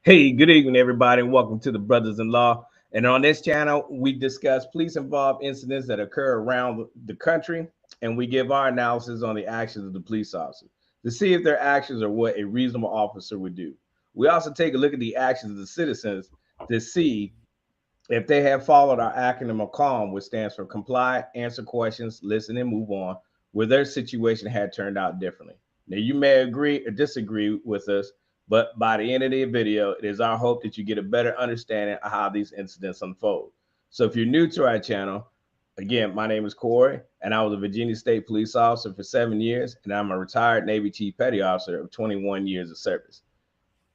Hey, good evening, everybody, and welcome to the Brothas-in-law. And on this channel, we discuss police-involved incidents that occur around the country, and we give our analysis on the actions of the police officers to see if their actions are what a reasonable officer would do. We also take a look at the actions of the citizens to see if they have followed our acronym of CALM, which stands for comply, answer questions, listen, and move on, where their situation had turned out differently. Now, you may agree or disagree with us, but by the end of the video, it is our hope that you get a better understanding of how these incidents unfold. So if you're new to our channel, again, my name is Corey, and I was a Virginia State police officer for 7 years, and I'm a retired Navy Chief Petty Officer of 21 years of service.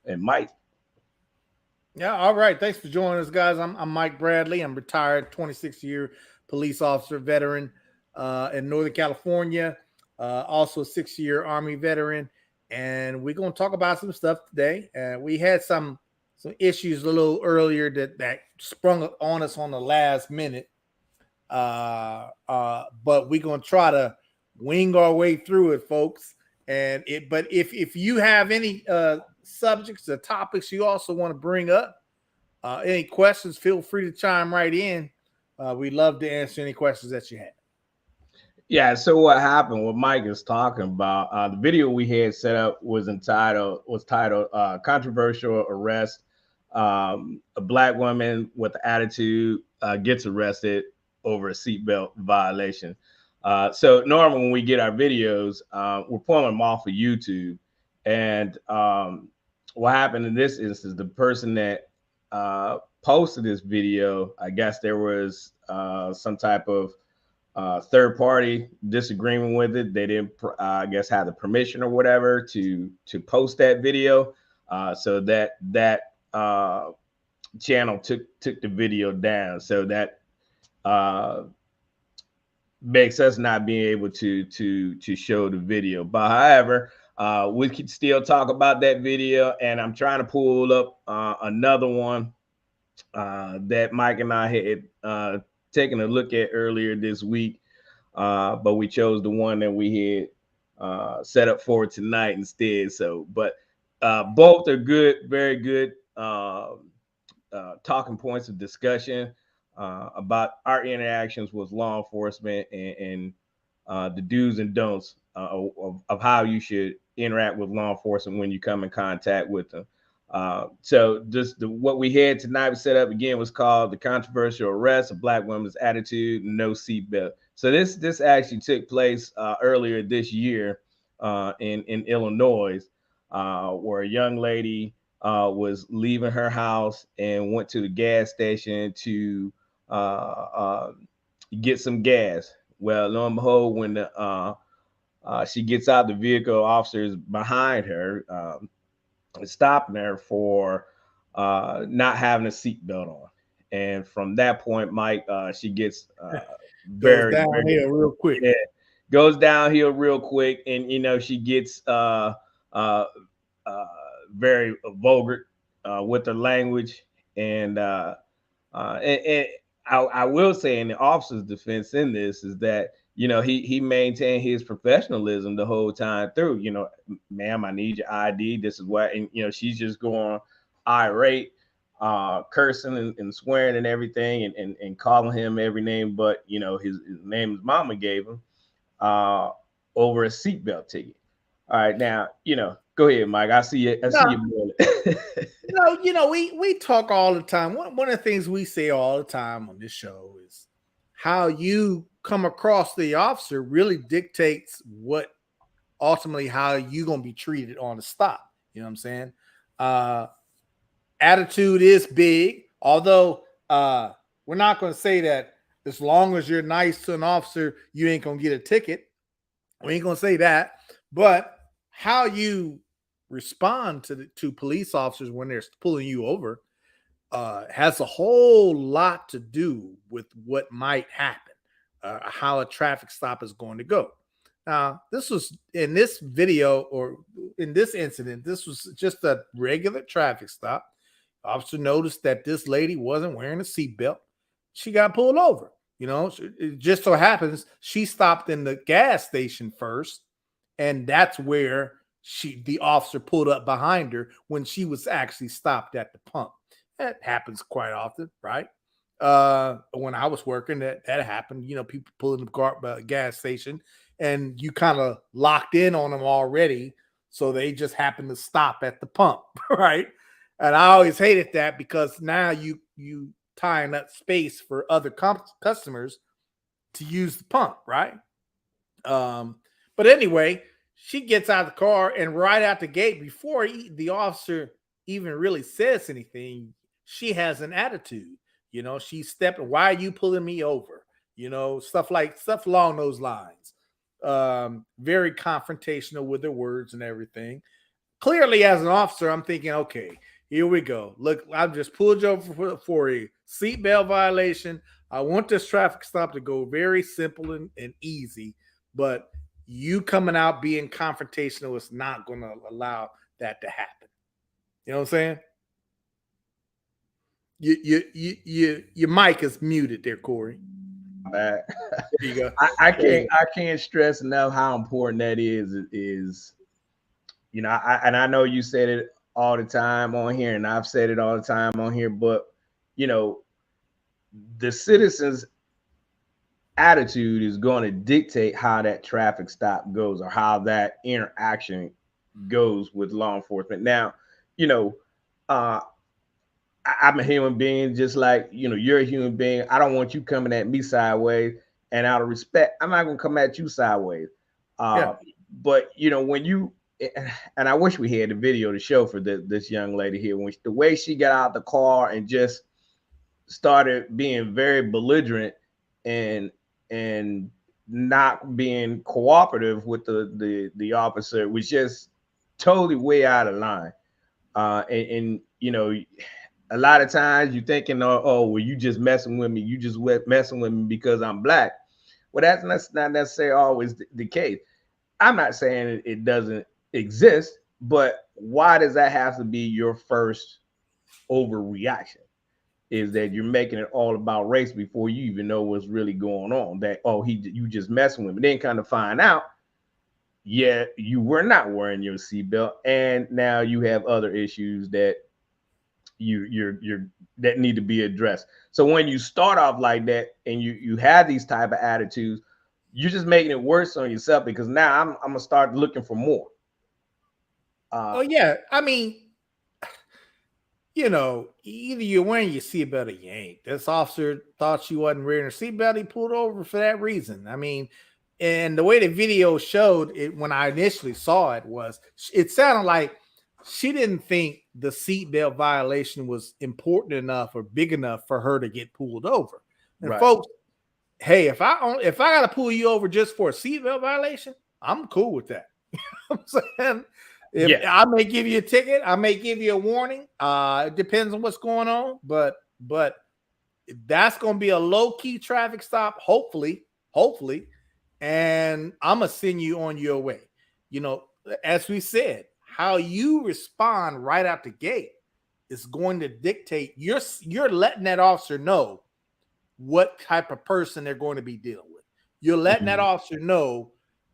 And Mike. Yeah, all right. Thanks for joining us, guys. I'm Mike Bradley. I'm retired 26-year police officer veteran in Northern California, also a 6-year Army veteran. And we're going to talk about some stuff today. We had some issues a little earlier that sprung on us on the last minute. But we're going to try to wing our way through it, folks. But if you have any subjects or topics you also want to bring up, any questions, feel free to chime right in. We'd love to answer any questions that you have. Yeah, so what happened, what Mike is talking about, the video we had set up was titled Controversial Arrest. A black woman with attitude gets arrested over a seatbelt violation. So normally when we get our videos, we're pulling them off of YouTube. And what happened in this instance, the person that posted this video, I guess there was some type of third party disagreement with it. They didn't, I guess, have the permission or whatever to post that video. So that channel took the video down. So that makes us not being able to show the video. But however, we could still talk about that video, and I'm trying to pull up another one that Mike and I had taken a look at earlier this week, but we chose the one that we had set up for tonight instead. So, but both are good, very good talking points of discussion about our interactions with law enforcement and the do's and don'ts of how you should interact with law enforcement when you come in contact with them. So just what we had tonight was set up again was called the controversial arrest of black women's attitude, no seatbelt. So this actually took place earlier this year in Illinois, where a young lady was leaving her house and went to the gas station to get some gas. Well, lo and behold, when she gets out the vehicle, officers behind her stopping her for not having a seatbelt on. And from that point, Mike, she gets goes downhill real quick. Yeah, goes downhill real quick, and she gets very vulgar with her language, and I will say, in the officer's defense in this, is that he maintained his professionalism the whole time through. Ma'am, I need your ID. This is what, and she's just going irate, cursing and swearing and everything, and calling him every name but his name his mama gave him over a seatbelt ticket. All right, now go ahead, Mike. I see you. I see you. We talk all the time. One of the things we say all the time on this show is how you come across the officer really dictates what ultimately how you're going to be treated on the stop. You know what I'm saying? Attitude is big, although we're not going to say that as long as you're nice to an officer, you ain't going to get a ticket. We ain't going to say that. But how you respond to police officers when they're pulling you over has a whole lot to do with what might happen. How a traffic stop is going to go. Now, this was in this video, or in this incident, this was just a regular traffic stop. Officer noticed that this lady wasn't wearing a seatbelt. She got pulled over. It just so happens she stopped in the gas station first, and that's where the officer pulled up behind her when she was actually stopped at the pump. That happens quite often, right? When I was working, that happened. You know, people pulling the gas station, and you kind of locked in on them already, so they just happen to stop at the pump, right? And I always hated that because now you tying up space for other customers to use the pump, right? But anyway, she gets out of the car, and right out the gate, before the officer even really says anything, she has an attitude. You know, she stepped. Why are you pulling me over? You know, stuff along those lines. Very confrontational with her words and everything. Clearly, as an officer, I'm thinking, okay, here we go. Look, I've just pulled you over for a seatbelt violation. I want this traffic stop to go very simple and easy, but you coming out being confrontational is not going to allow that to happen. You know what I'm saying? Your mic is muted there, Corey. There you go. I can't stress enough how important that is, you know, I know you said it all the time on here, and I've said it all the time on here, but you know, the citizens' attitude is going to dictate how that traffic stop goes or how that interaction goes with law enforcement. Now, you know, I'm a human being, just like, you know, you're a human being. I don't want you coming at me sideways, and out of respect, I'm not gonna come at you sideways. But you know, when you, and I wish we had the video to show for this young lady here, when the way she got out the car and just started being very belligerent and not being cooperative with the officer, was just totally way out of line. And you know, a lot of times you thinking, oh, well, you just messing with me. You just messing with me because I'm black. Well, that's not necessarily always the case. I'm not saying it doesn't exist, but why does that have to be your first overreaction? Is that you're making it all about race before you even know what's really going on? That, oh, you just messing with me. Then kind of find out, yeah, you were not wearing your seatbelt, and now you have other issues that you're that need to be addressed. So when you start off like that and you have these type of attitudes, you're just making it worse on yourself, because now I'm gonna start looking for more. Oh yeah, I mean, you know, either you're wearing your seatbelt or you ain't. This officer thought she wasn't wearing her seatbelt. He pulled over for that reason. I mean, and the way the video showed it when I initially saw it was, it sounded like she didn't think the seatbelt violation was important enough or big enough for her to get pulled over. And Right. folks, hey, if I got to pull you over just for a seatbelt violation, I'm cool with that. You know what I'm saying? I may give you a ticket, I may give you a warning. It depends on what's going on, but that's going to be a low key traffic stop, hopefully, and I'm gonna send you on your way. You know, as we said, how you respond right out the gate is going to dictate. You're letting that officer know what type of person they're going to be dealing with. You're letting that officer know,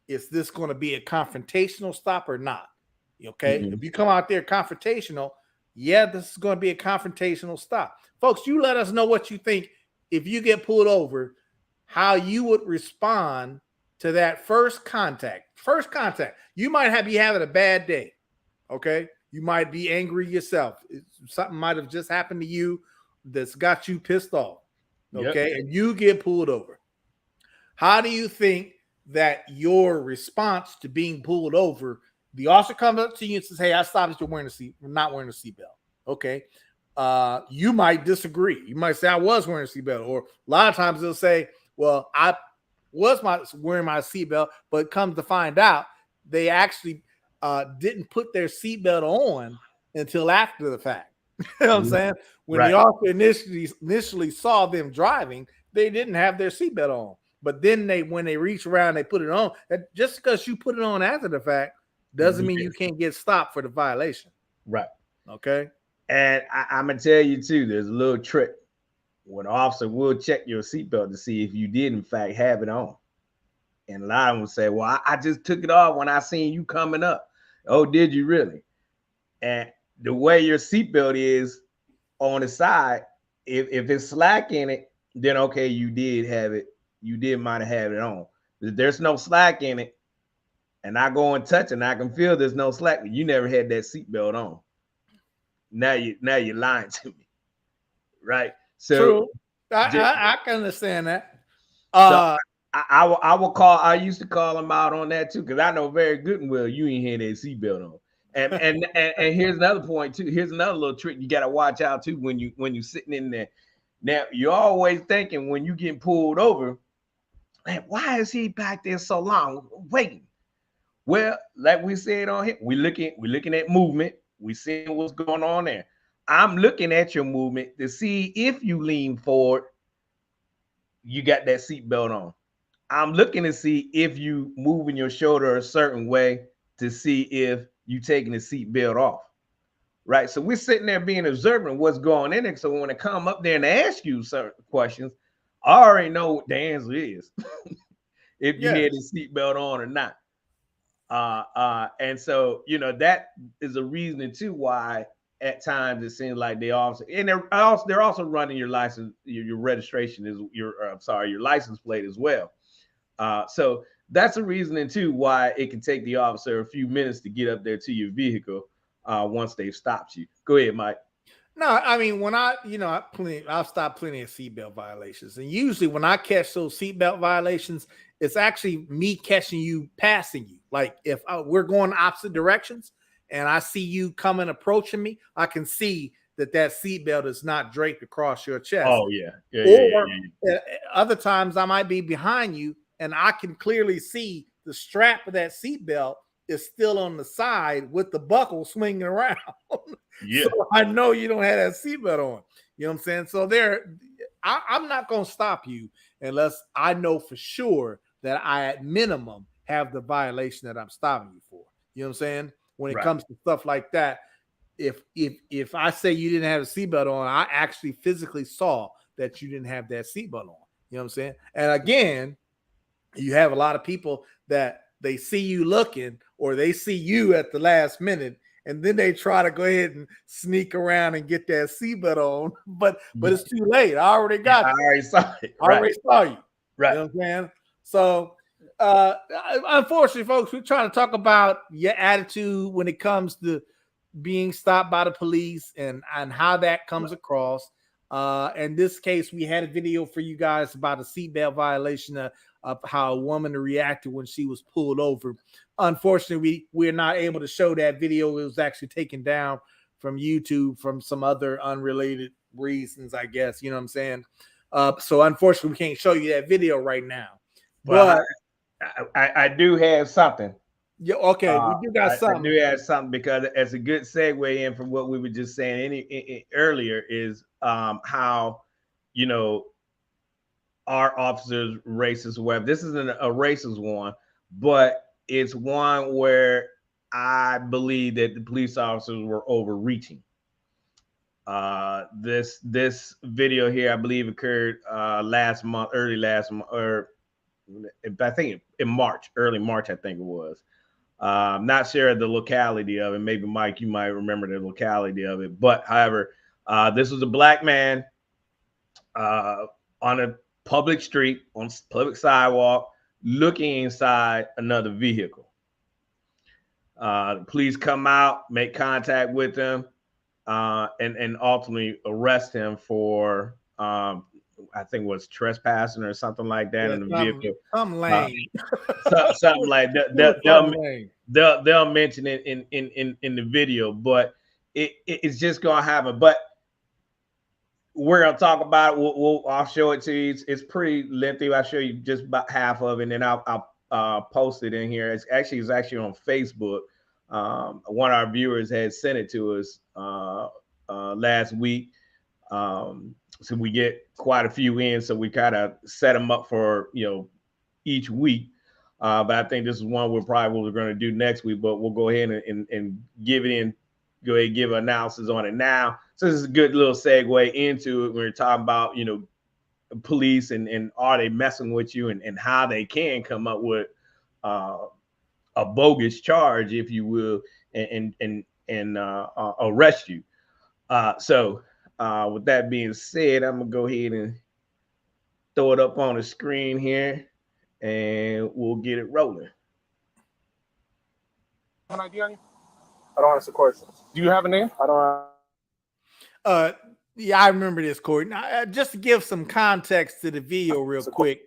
is this going to be a confrontational stop or not? Okay. If you come out there confrontational, yeah, this is going to be a confrontational stop. Folks, you let us know what you think if you get pulled over, how you would respond to that first contact. You might be having a bad day. Okay. You might be angry yourself. Something might have just happened to you that's got you pissed off. Okay. And you get pulled over. How do you think that your response to being pulled over, the officer comes up to you and says, hey, I stopped you not wearing a seatbelt. Okay. You might disagree. You might say, I was wearing a seatbelt. Or a lot of times they'll say, well, I was wearing my seatbelt, but comes to find out they actually didn't put their seatbelt on until after the fact. You know what I'm saying? When the officer initially saw them driving, they didn't have their seatbelt on. But then when they reach around, they put it on. Just because you put it on after the fact doesn't mean you can't get stopped for the violation. Right. Okay. And I'm gonna tell you too, there's a little trick. When the officer will check your seatbelt to see if you did in fact have it on. And a lot of them will say, well, I just took it off when I seen you coming up. Oh, did you really? And the way your seatbelt is on the side, if it's slack in it, then okay, you did have it. You did might have had it on. If there's no slack in it, and I go and touch it, and I can feel there's no slack. You never had that seatbelt on. Now you're lying to me, right? So True. I can understand that. so Uh, I will call. I used to call him out on that too, because I know very good and well you ain't had that seatbelt on. And here's another point too. Here's another little trick you got to watch out too when you sitting in there. Now you're always thinking when you get pulled over, man, why is he back there so long waiting? Well, like we said on here, we're looking at movement. We seeing what's going on there. I'm looking at your movement to see if you lean forward, you got that seatbelt on. I'm looking to see if you moving your shoulder a certain way to see if you taking the seatbelt off. Right. So we're sitting there being observant what's going in it. So when I come up there and ask you certain questions, I already know what the answer is. If you yes. had the seatbelt on or not. And so that is a reason too why at times it seems like they also and they're also running your license, your registration is your license plate as well. So that's a reasoning too why it can take the officer a few minutes to get up there to your vehicle once they've stopped you. Go ahead, Mike. No, I mean when I've stopped plenty of seatbelt violations, and usually when I catch those seatbelt violations, it's actually me catching you, passing you. Like if we're going opposite directions, and I see you coming, approaching me, I can see that seatbelt is not draped across your chest. Oh yeah, yeah, yeah, Or yeah, yeah. other times I might be behind you, and I can clearly see the strap of that seatbelt is still on the side with the buckle swinging around. Yeah. So I know you don't have that seatbelt on. You know what I'm saying? So I'm not going to stop you unless I know for sure that I, at minimum, have the violation that I'm stopping you for. You know what I'm saying? When it Right. comes to stuff like that, if I say you didn't have a seatbelt on, I actually physically saw that you didn't have that seatbelt on. You know what I'm saying? And again, you have a lot of people that they see you looking or they see you at the last minute, and then they try to go ahead and sneak around and get that seatbelt on. But it's too late. I already Yeah, got I you. already saw it. I Right. already saw you. Right. You know what I'm saying? So unfortunately, folks, we're trying to talk about your attitude when it comes to being stopped by the police and how that comes across. In this case, we had a video for you guys about a seatbelt violation of how a woman reacted when she was pulled over. Unfortunately, we're not able to show that video. It was actually taken down from YouTube from some other unrelated reasons, I guess. You know what I'm saying? So unfortunately, we can't show you that video right now. Well, But I do have something. yeah, okay, we do got I something. do have something because it's a good segue in from what we were just saying earlier is how you know our officers racist web. This isn't a racist one, but it's one where I believe that the police officers were overreaching. This video here, I believe, occurred last month, early last month, or I think in March, early March, I think it was. I'm not sure the locality of it. Maybe Mike, you might remember the locality of it. But however, this was a black man on a public street, on public sidewalk, looking inside another vehicle. The police come out, make contact with him, and ultimately arrest him for I think it was trespassing or something like that in the vehicle. Some lane. Something like that. They'll mention it in the video, but it's just gonna happen. But we're gonna talk about it. I'll show it to you. It's pretty lengthy. I'll show you just about half of it, and then I'll post it in here. It's actually on Facebook. One of our viewers had sent it to us last week. So we get quite a few in, so we kind of set them up for each week. But I think this is one we're going to do next week. But we'll go ahead and give it in. Go ahead and give an analysis on it now. So this is a good little segue into it when we're talking about police and are they messing with you and how they can come up with a bogus charge, if you will, and arrest you. So with that being said, I'm gonna go ahead and throw it up on the screen here, and we'll get it rolling. An ID on you? I don't answer questions. Do you have a name? I don't. Yeah, I remember this, Corey. Now, just to give some context to the video, real quick.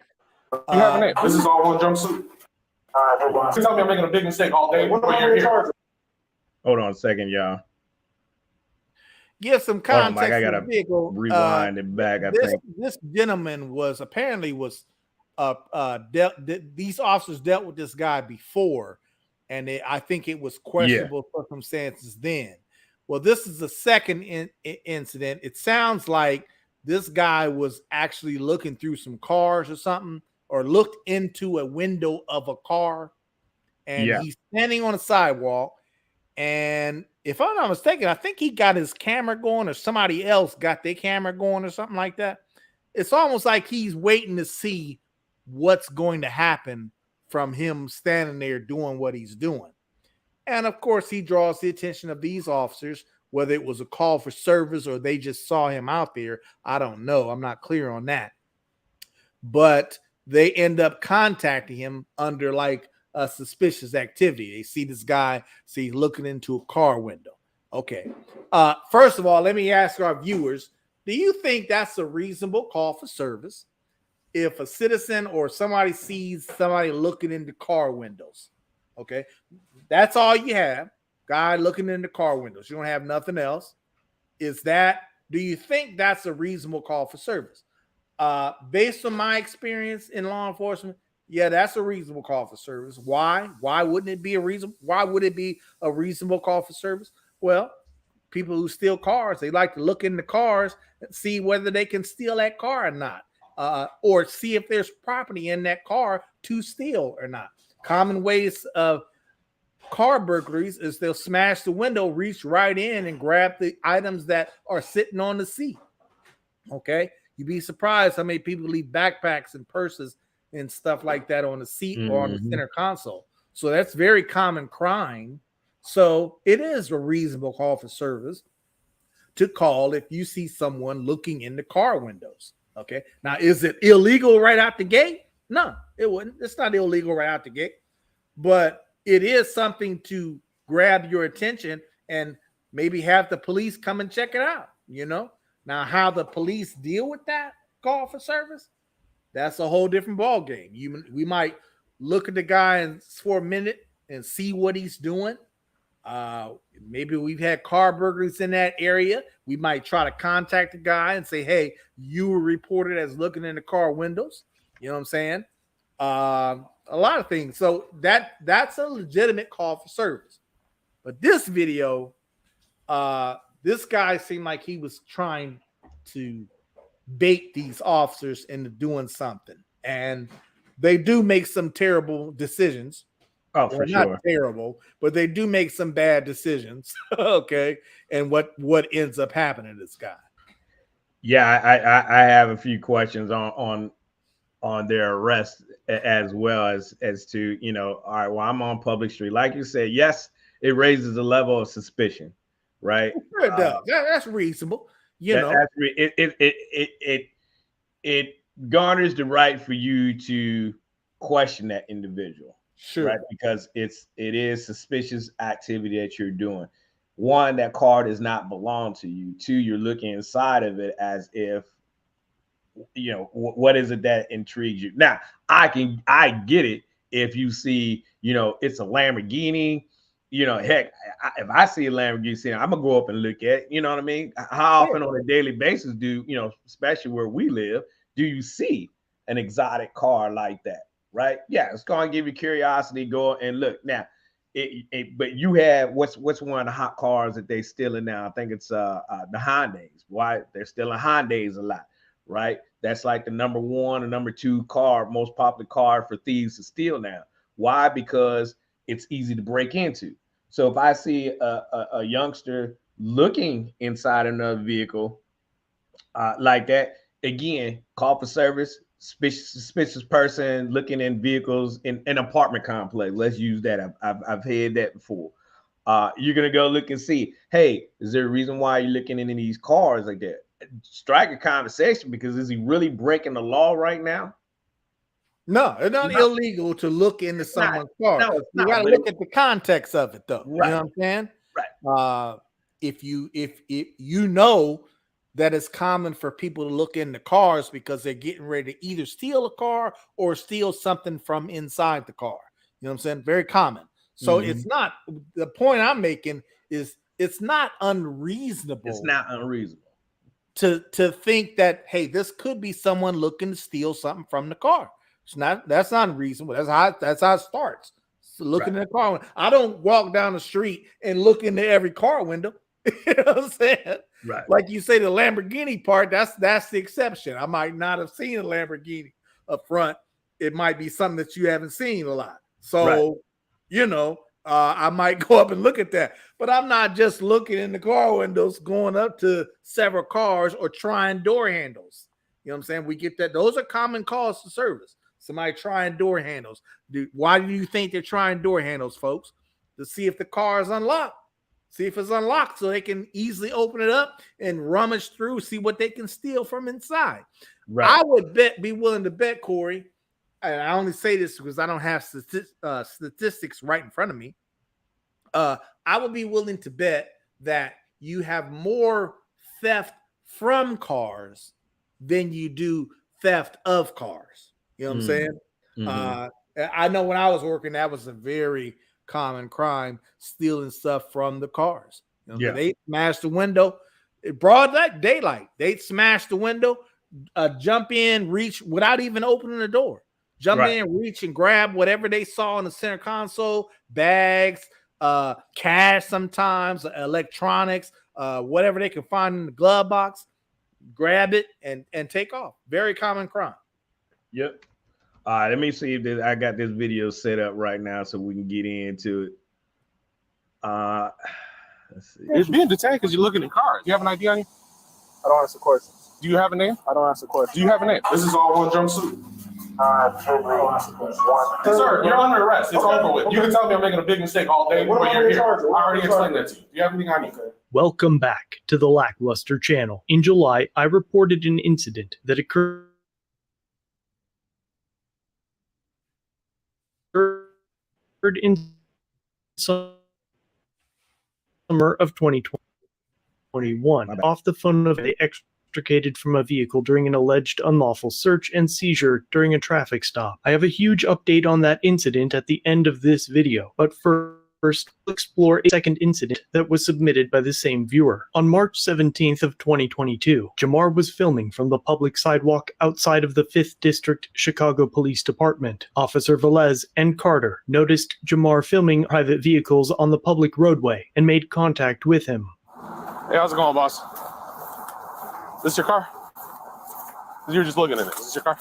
You have a name. This is all one jumpsuit. You tell me I'm making a big mistake all day. What are you here? Hold on a second, y'all. Give some context. I gotta rewind it back. This gentleman was apparently these officers dealt with this guy before, and I think it was questionable circumstances then. Well, this is the second incident. It sounds like this guy was actually looking through some cars or something, or looked into a window of a car, and he's standing on a sidewalk. And if I'm not mistaken, I think he got his camera going, or somebody else got their camera going, or something like that. It's almost like he's waiting to see what's going to happen from him standing there doing what he's doing. And of course, he draws the attention of these officers, whether it was a call for service or they just saw him out there. I don't know. I'm not clear on that. But they end up contacting him under like a suspicious activity. They see this guy, see looking into a car window. Okay. First of all, let me ask our viewers, do you think that's a reasonable call for service if a citizen or somebody sees somebody looking into car windows? Okay. That's all you have. Guy looking into car windows. You don't have nothing else. Do you think that's a reasonable call for service? Based on my experience in law enforcement, yeah, that's a reasonable call for service. Why? Why wouldn't it be a reason? Why would it be a reasonable call for service? Well, people who steal cars, they like to look in the cars and see whether they can steal that car or not, or see if there's property in that car to steal or not. Common ways of car burglaries is they'll smash the window, reach right in, and grab the items that are sitting on the seat. Okay, you'd be surprised how many people leave backpacks and purses and stuff like that on the seat or on the center console. So that's very common crime. So it is a reasonable call for service to call if you see someone looking in the car windows. Okay, now is it illegal right out the gate? No, it wouldn't. It's not illegal right out the gate, but it is something to grab your attention and maybe have the police come and check it out. Now how the police deal with that call for service, that's a whole different ball game. We might look at the guy for a minute and see what he's doing. Maybe we've had car burglaries in that area. We might try to contact the guy and say, hey, you were reported as looking in the car windows. You know what I'm saying? A lot of things. So that's a legitimate call for service. But this video, this guy seemed like he was trying to bait these officers into doing something. And they do make some terrible decisions. Oh, for sure. Not terrible, but they do make some bad decisions. Okay. And what ends up happening to this guy? Yeah, I have a few questions on their arrest, as well as to, all right, well, I'm on public street. Like you said, yes, it raises a level of suspicion, right? Sure it does. That's reasonable. It garners the right for you to question that individual. Sure. Right? Because it is suspicious activity that you're doing. One, that car does not belong to you. Two, you're looking inside of it as if, what is it that intrigues you? Now, I get it if you see, it's a Lamborghini, heck, if I see a Lamborghini, I'm gonna go up and look at it. You know what I mean? How often on a daily basis do, especially where we live, do you see an exotic car like that? Right? Yeah, it's gonna give you curiosity. Go and look. Now, but you have what's one of the hot cars that they stealing now? I think it's the Hyundais. Why they're stealing Hyundais a lot, right? That's like the number one or number two car, most popular car for thieves to steal now. Why? Because it's easy to break into. So if I see a youngster looking inside another vehicle like that, again, call for service. suspicious person looking in vehicles in an apartment complex. Let's use that. I've heard that before. You're gonna go look and see, hey, is there a reason why you're looking into these cars like that? Strike a conversation, because is he really breaking the law right now? No, it's not illegal to look into someone's car. No, it's you not, got to look at the context of it, though. Right. You know what I'm saying? Right. If you know that it's common for people to look into cars because they're getting ready to either steal a car or steal something from inside the car. You know what I'm saying? Very common. So it's not, the point I'm making is it's not unreasonable. It's not unreasonable to think that, hey, this could be someone looking to steal something from the car. That's not unreasonable. That's how it starts. So looking in the car. I don't walk down the street and look into every car window. You know what I'm saying? Right. Like you say, the Lamborghini part, that's the exception. I might not have seen a Lamborghini up front. It might be something that you haven't seen a lot. So, I might go up and look at that. But I'm not just looking in the car windows, going up to several cars or trying door handles. You know what I'm saying? We get that. Those are common calls to service. Somebody trying door handles. Why do you think they're trying door handles, folks? To see if the car is unlocked. See if it's unlocked so they can easily open it up and rummage through, see what they can steal from inside. Right. I would be willing to bet, Corey, and I only say this because I don't have statistics right in front of me. I would be willing to bet that you have more theft from cars than you do theft of cars. You know what I'm saying? I know when I was working, that was a very common crime, stealing stuff from the cars. They smashed the window, broad daylight. They'd smash the window, jump in, reach without even opening the door. Jump in, reach, and grab whatever they saw in the center console, bags, cash sometimes, electronics, whatever they can find in the glove box, grab it and take off. Very common crime. Yep. All right, let me see if I got this video set up right now so we can get into it. Let's see. You're being detained because you're looking at cars. Do you have an ID on you? I don't answer questions. Do you have a name? I don't answer questions. Do you have a name? This is all one jumpsuit. Sir, you're under arrest. It's over with. You can tell me I'm making a big mistake all day, but you're here. I already explained that to you. Do you have anything on you? Welcome back to the Lackluster channel. In July, I reported an incident that occurred in summer of 2021. Off the phone of they extricated from a vehicle during an alleged unlawful search and seizure during a traffic stop. I have a huge update on that incident at the end of this video, but first we'll explore a second incident that was submitted by the same viewer. On March 17th of 2022, Jamar was filming from the public sidewalk outside of the 5th District Chicago Police Department. Officer Velez and Carter noticed Jamar filming private vehicles on the public roadway and made contact with him. Hey, how's it going, boss? This your car? You were just looking at it. Is this your car?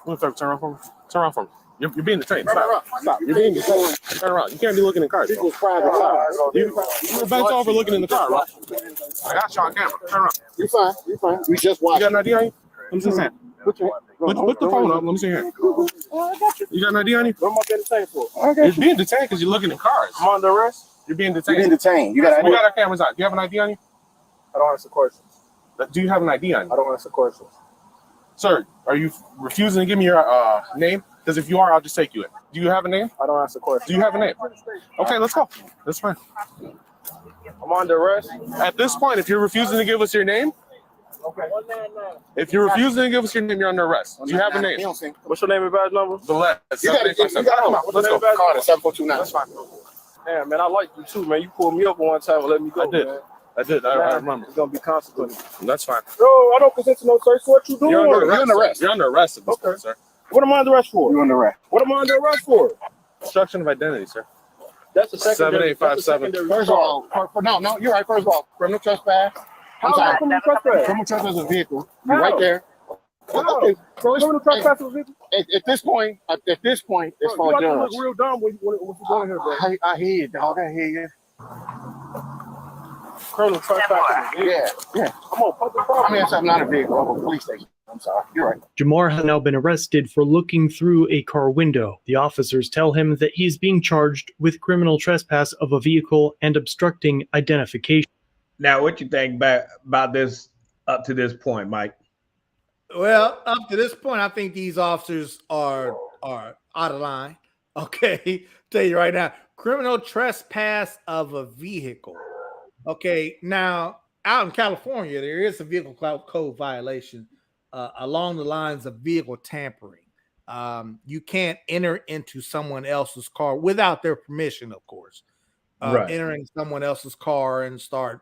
Turn around for me. Turn around for me. You're being detained. Stop. You're being detained. Turn around. You can't be looking in cars. Bro. You were bent over looking in the car, bro. I got you on camera. Turn around. You're fine. You're fine. We just watched. You got an ID on you? Let me see his hand. Put the phone up. Let me see your hand. You got an ID on you? What am I getting detained for? You're being detained because you're looking at cars. I'm under arrest. You're being detained. You're being detained. We got our cameras on. Do you have an ID on you? I don't answer questions. Do you have an ID on you? I don't answer questions. Sir, are you refusing to give me your name? Because if you are, I'll just take you in. Do you have a name? I don't answer questions. Do you have a name? Okay, let's go. That's fine. I'm under arrest. At this point, if you're refusing to give us your name, okay. If you're refusing to give us your name, you're under arrest. Do you have a name? What's your name and badge number? Velez. You got it. Come on. Let's go. Carter, 7429. That's fine. Yeah, man, I like you too, man. You pulled me up one time and let me go. I did. I remember. It's gonna be consequences. That's fine. No, I don't consent to no search. What you doing? You're under arrest. You're under arrest at this point, sir. What am I under arrest for? You're under arrest. What am I under arrest for? Obstruction of identity, sir. That's a secondary. 7857. First of all, no, you're right. First of all, criminal trespass. How criminal trespass? Criminal trespass of a vehicle. You're right there. Okay, so criminal trespass of a vehicle. At this point, it's for a judge. You look real dumb when you going here, bro. I hear you, dog. I hear you. Criminal trespass. Yeah. Come on, put the car. I mean, I'm not a vehicle. I'm a police station. I'm sorry. You're right. Jamar has now been arrested for looking through a car window. The officers tell him that he's being charged with criminal trespass of a vehicle and obstructing identification. Now, what you think about this up to this point, Mike? Well, up to this point, I think these officers are out of line. Okay, tell you right now, criminal trespass of a vehicle. Okay, now out in California, there is a vehicle code violation along the lines of vehicle tampering. You can't enter into someone else's car without their permission, of course. Right. Entering someone else's car and start,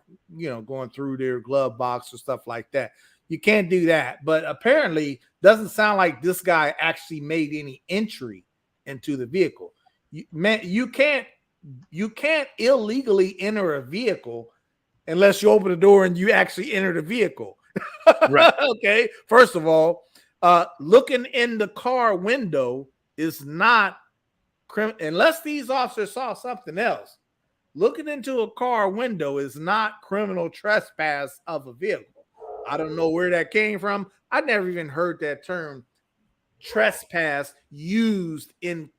going through their glove box or stuff like that. You can't do that. But apparently, doesn't sound like this guy actually made any entry into the vehicle. You can't illegally enter a vehicle unless you open the door and you actually enter the vehicle. Right. Okay. First of all, looking in the car window is not unless these officers saw something else. Looking into a car window is not criminal trespass of a vehicle. I don't know where that came from. I never even heard that term trespass used in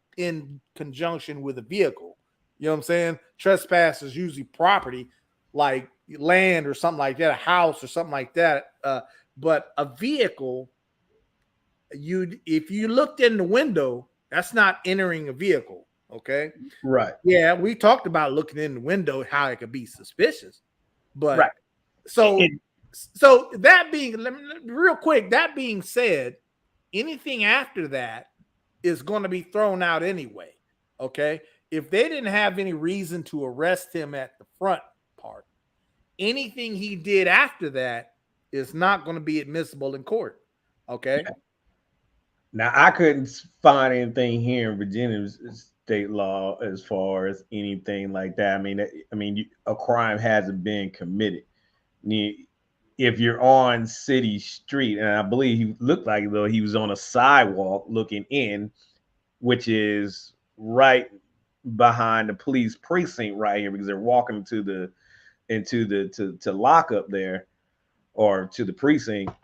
conjunction with a vehicle. You know what I'm saying? Trespass is usually property like land or something like that, a house or something like that. But a vehicle, if you looked in the window, that's not entering a vehicle. Okay. Right. Yeah, we talked about looking in the window, how it could be suspicious. But right. So that being real quick, that being said, anything after that is going to be thrown out anyway. Okay. If they didn't have any reason to arrest him at the front part, anything he did after that is not going to be admissible in court. Okay. Now, I couldn't find anything here in Virginia's state law as far as anything like that. I mean, a crime hasn't been committed. If you're on city street, and I believe he looked like though he was on a sidewalk looking in, which is right behind the police precinct right here, because they're walking into the lock up there or to the precinct.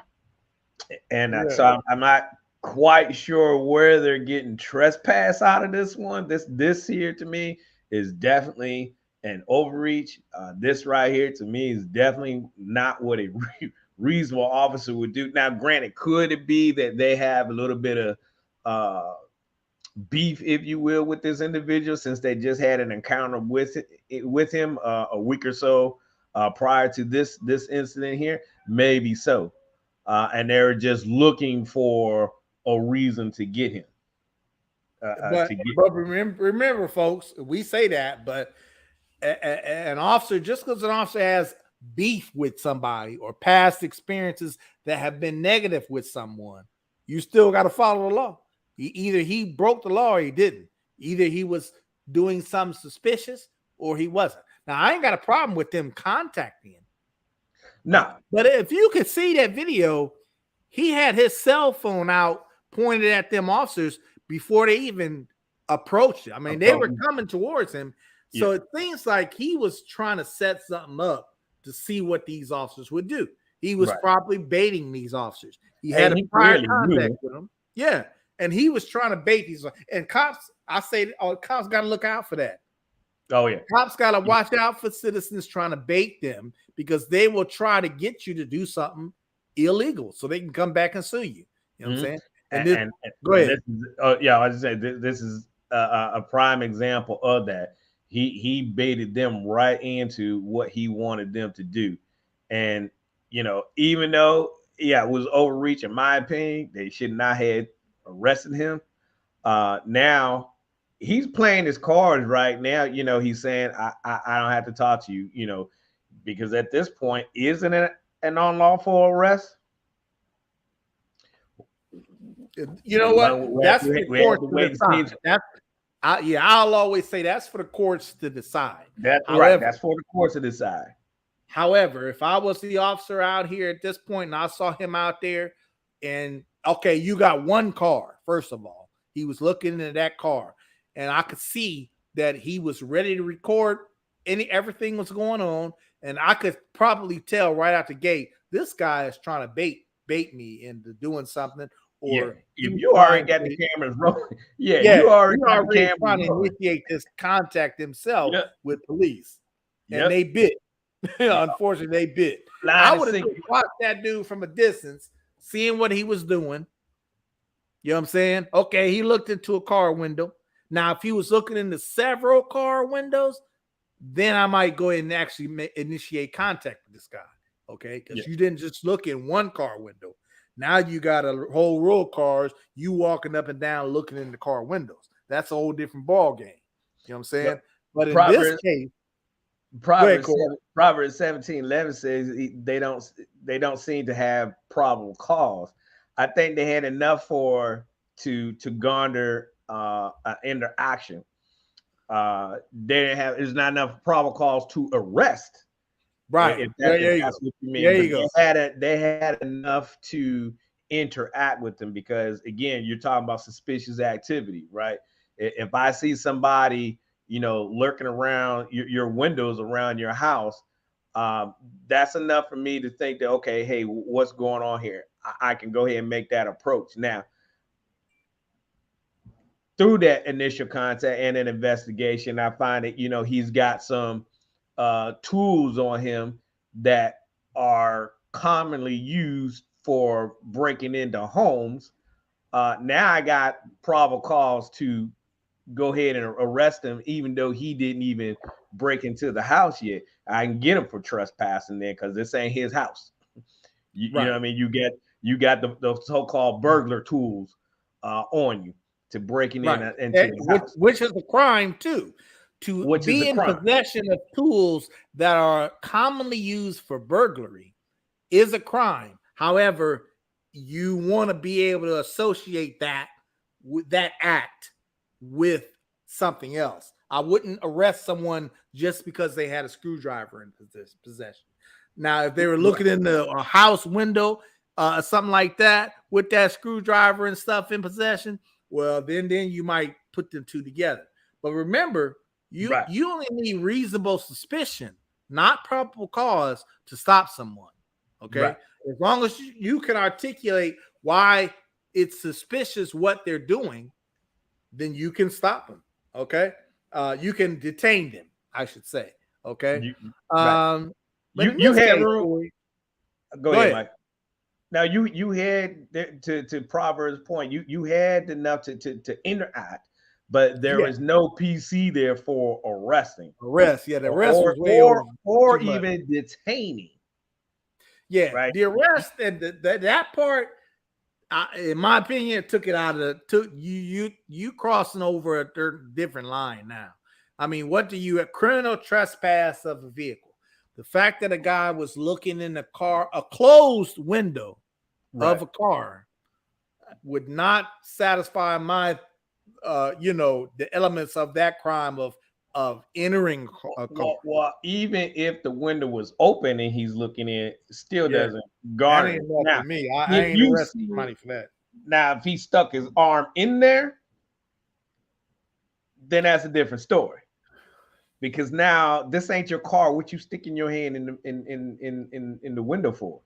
And so I'm not quite sure where they're getting trespass out of this one. This here to me is definitely an overreach. This right here to me is definitely not what a reasonable officer would do. Now, granted, could it be that they have a little bit of beef, if you will, with this individual since they just had an encounter with him a week or so prior to this incident here? Maybe so. And they're just looking for a reason to get him. But remember, folks, we say that, but an officer, just because an officer has beef with somebody or past experiences that have been negative with someone, you still got to follow the law. Either he broke the law or he didn't. Either he was doing something suspicious or he wasn't. Now, I ain't got a problem with them contacting him. No. But if you could see that video, he had his cell phone out pointed at them officers before they even approached him. I mean, they were coming towards him. So it seems like he was trying to set something up to see what these officers would do. He was probably baiting these officers. He had a prior contact with them. Yeah. And he was trying to bait these. And cops, cops got to look out for that. Oh, yeah. Cops got to watch out for citizens trying to bait them because they will try to get you to do something illegal so they can come back and sue you. You know what I'm saying? And go ahead. I was saying this is a prime example of that. He baited them right into what he wanted them to do. And, even though, it was overreach, in my opinion, they should not have arrested him. Now he's playing his cards right now. He's saying, I don't have to talk to you, because at this point, isn't it an unlawful arrest? You know what? That's for the courts to decide. I'll always say that's for the courts to decide. That's right. That's for the courts to decide. However, if I was the officer out here at this point and I saw him out there and, okay, you got one car, first of all, he was looking into that car and I could see that he was ready to record everything was going on. And I could probably tell right out the gate, this guy is trying to bait bait me into doing something, Yeah, or you already got the cameras rolling. Yeah, yeah, you already got the trying cameras to rolling. initiate this contact himself Yep. with police, and Yep. they bit. Unfortunately, they bit. Line I of would have signal. watched that dude from a distance, seeing what he was doing. You know what I'm saying? Okay, he looked into a car window. Now, if he was looking into several car windows, then I might go ahead and actually initiate contact with this guy. Okay, because you didn't just look in one car window. Now you got a whole row of cars. You walking up and down looking in the car windows. That's a whole different ball game. You know what I'm saying? Yep. But in this case, Proverbs 17:11 says they don't seem to have probable cause. I think they had enough to garner an interaction. They didn't have. There's not enough probable cause to arrest. Right. If that's what you mean. There you go. They had enough to interact with them, because again, you're talking about suspicious activity, right? If I see somebody, lurking around your windows around your house, that's enough for me to think that, okay, hey, what's going on here? I can go ahead and make that approach. Now, through that initial contact and an investigation, I find that, he's got some tools on him that are commonly used for breaking into homes. Now I got probable cause to go ahead and arrest him, even though he didn't even break into the house yet. I can get him for trespassing there, because this ain't his house. You know what I mean? You got the so-called burglar tools on you to breaking into the house, which is a crime too. To be in possession of tools that are commonly used for burglary is a crime. However, you want to be able to associate that act with something else. I wouldn't arrest someone just because they had a screwdriver in possession. Now, if they were looking into a house window, something like that, with that screwdriver and stuff in possession, well, then you might put them two together. But remember, you only need reasonable suspicion, not probable cause, to stop someone. Okay, as long as you can articulate why it's suspicious what they're doing, then you can stop them. Okay, you can detain them, I should say. Okay, but you had story, go ahead, Mike. Now you had to Proverbs' point. You had enough to interact, but there was no PC there for arresting. The arrest was way over, or even detaining. Yeah, right. The arrest and that part, in my opinion, took it out of you crossing over a different line now. I mean, what do you criminal trespass of a vehicle? The fact that a guy was looking in the car, a closed window of a car, would not satisfy my, the elements of that crime of entering a car. Well, even if the window was open and he's looking in, still doesn't garner. That ain't me. I ain't arresting somebody for that. Now, if he stuck his arm in there, then that's a different story. Because now this ain't your car. What you sticking your hand in the window for?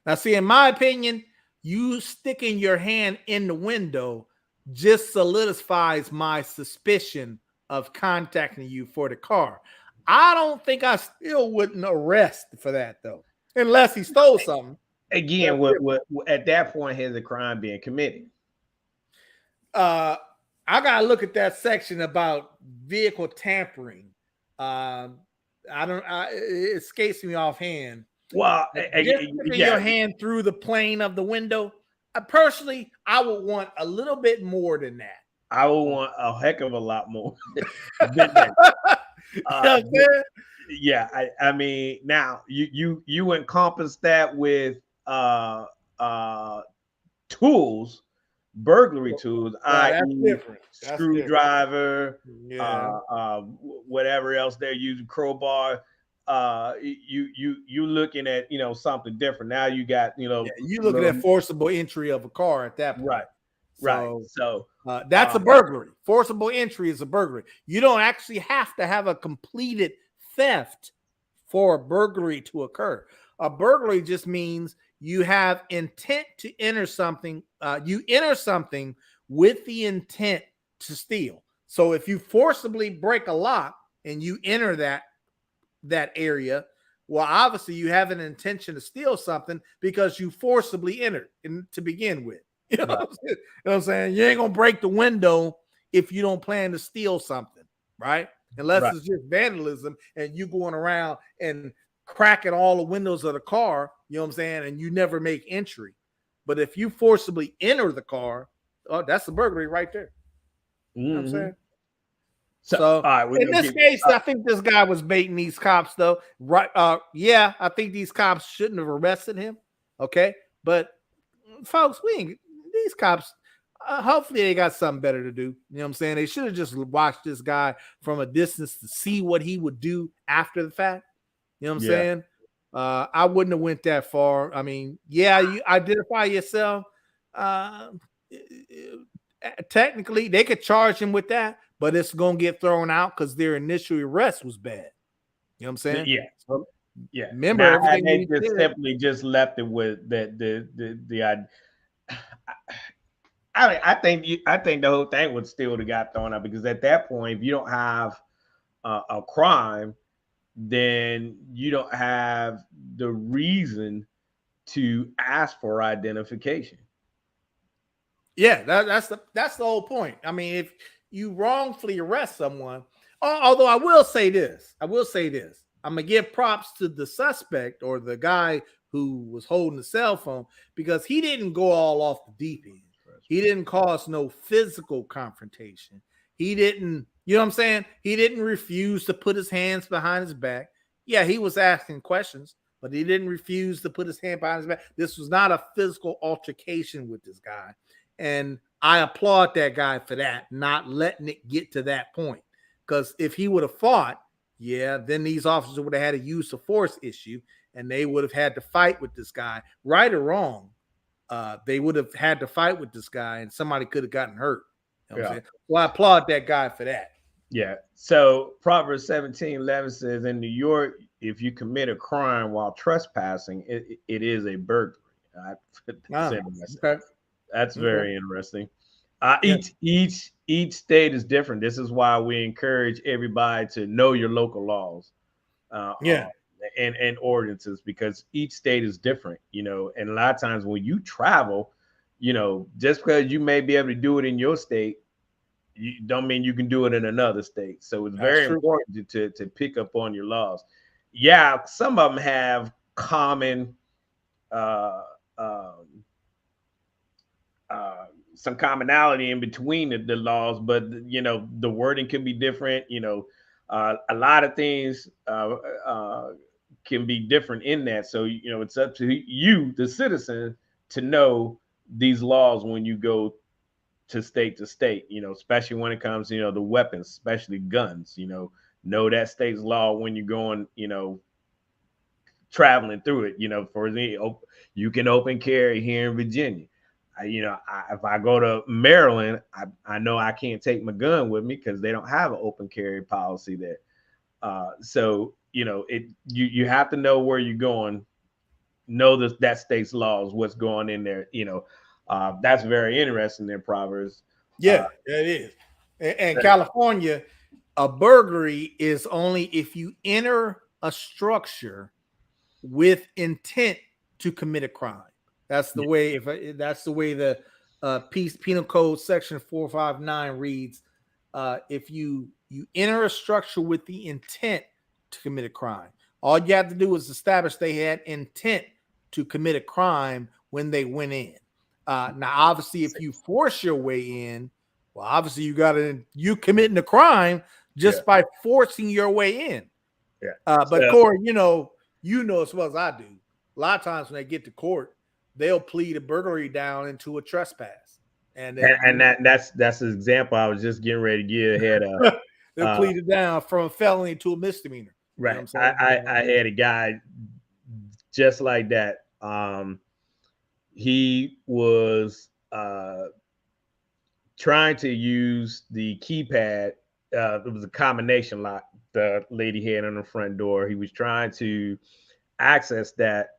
Now, see, in my opinion, you sticking your hand in the window just solidifies my suspicion of contacting you for the car. I don't think I still wouldn't arrest for that, though, unless he stole something. Again, what at that point has a crime being committed? I gotta look at that section about vehicle tampering. It escapes me offhand. Well, your hand through the plane of the window. Personally, I would want a little bit more than that. I would want a heck of a lot more. Yeah, I mean, now you encompass that with tools, burglary tools, i.e. screwdriver, whatever else they're using, crowbar. You looking at something different. Now you got you looking at forcible entry of a car at that point. So that's a burglary. Forcible entry is a burglary. You don't actually have to have a completed theft for a burglary to occur. A burglary just means you have intent to enter something. You enter something with the intent to steal. So if you forcibly break a lock and you enter that area, well, obviously you have an intention to steal something because you forcibly entered to begin with. You know, Right. you know what I'm saying? You ain't gonna break the window if you don't plan to steal something, right? Unless Right. it's just vandalism and you going around and cracking all the windows of the car, you know what I'm saying, and you never make entry. But if you forcibly enter the car, oh, that's a burglary right there. You know what I'm saying? So, So all right, in this case, I think this guy was baiting these cops, though. Right? Yeah, I think these cops shouldn't have arrested him. Okay, but folks, these cops. Hopefully, they got something better to do. You know what I'm saying? They should have just watched this guy from a distance to see what he would do after the fact. You know what I'm saying? I wouldn't have went that far. I mean, yeah, you identify yourself. Technically, they could charge him with that, but it's gonna get thrown out because their initial arrest was bad. You know what I'm saying? Yeah. So, Yeah. remember now, everything they we just did. simply just left it with that I think the whole thing would still have got thrown out because at that point, if you don't have a crime, then you don't have the reason to ask for identification. Yeah, that's the whole point. I mean, if you wrongfully arrest someone, although I will say this, I'm gonna give props to the suspect or the guy who was holding the cell phone because he didn't go all off the deep end. He didn't cause no physical confrontation. He didn't, you know what I'm saying? He didn't refuse to put his hands behind his back. Yeah, he was asking questions, but he didn't refuse to put his hand behind his back. This was not a physical altercation with this guy. And I applaud that guy for that, not letting it get to that point. Because if he would have fought, yeah, then these officers would have had a use of force issue and they would have had to fight with this guy, right or wrong. They would have had to fight with this guy and somebody could have gotten hurt. You know what I'm saying? Well, I applaud that guy for that. Yeah. So Proverbs 17:11 says in New York, if you commit a crime while trespassing, it is a burglary. Okay. That's very interesting. Yeah. Each state is different. This is why we encourage everybody to know your local laws. Yeah. And ordinances because each state is different, you know, and a lot of times when you travel, you know, just because you may be able to do it in your state, you don't mean you can do it in another state. So it's very important to pick up on your laws. Yeah, some of them have common some commonality in between the laws, but you know the wording can be different. You know, a lot of things can be different in that. So you know, it's up to you, the citizen, to know these laws when you go to state. You know, especially when it comes to the weapons, especially guns. You know that state's law when you're going. You know, traveling through it. You know, for the you can open carry here in Virginia. If I go to Maryland, I know I can't take my gun with me because they don't have an open carry policy there. So you have to know where you're going, know that state's laws, what's going in there. That's very interesting in Proverbs. Yeah, it is. And California, a burglary is only if you enter a structure with intent to commit a crime. That's the way. That's the way the Penal Code Section 459 reads. If you enter a structure with the intent to commit a crime, all you have to do is establish they had intent to commit a crime when they went in. Now, obviously, if you force your way in, well, obviously you committing a crime just by forcing your way in. Yeah. But Corey, you know as well as I do. A lot of times when they get to court, they'll plead a burglary down into a trespass, and that's an example I was just getting ready to get ahead of. They'll plead it down from a felony to a misdemeanor. Right. You know what I'm saying? I had a guy just like that. He was trying to use the keypad. It was a combination lock the lady had on the front door. He was trying to access that